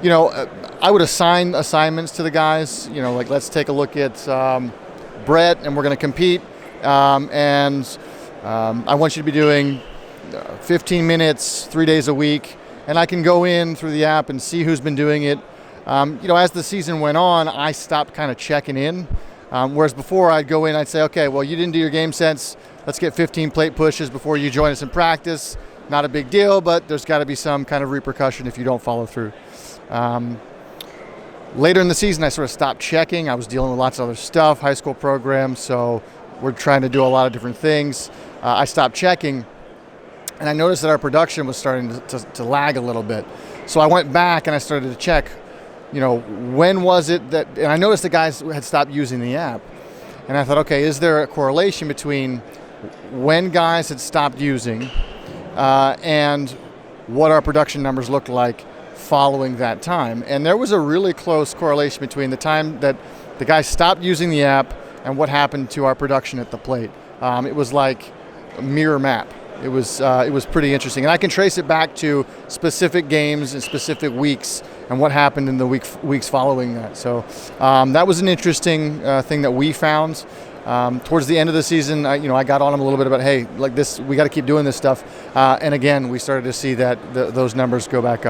I would assign assignments to the guys. Like let's take a look at Brett, and we're going to compete. And I want you to be doing 15 minutes, 3 days a week. And I can go in through the app and see who's been doing it. As the season went on, I stopped kind of checking in. Whereas before I'd go in, I'd say, okay, well, you didn't do your gameSense. Let's get 15 plate pushes before you join us in practice. Not a big deal, but there's got to be some kind of repercussion if you don't follow through. Later in the season, I sort of stopped checking. I was dealing with lots of other stuff, high school programs, so we're trying to do a lot of different things. I stopped checking, and I noticed that our production was starting to lag a little bit. So I went back and I started to check, when was it that, and I noticed the guys had stopped using the app. And I thought, okay, is there a correlation between when guys had stopped using and what our production numbers looked like following that time? And there was a really close correlation between the time that the guys stopped using the app and what happened to our production at the plate. It was like a mirror map. It was pretty interesting, and I can trace it back to specific games and specific weeks and what happened in the weeks following that. So that was an interesting thing that we found. Towards the end of the season, I got on them a little bit about, hey, like this, we got to keep doing this stuff. And again, we started to see that those numbers go back up.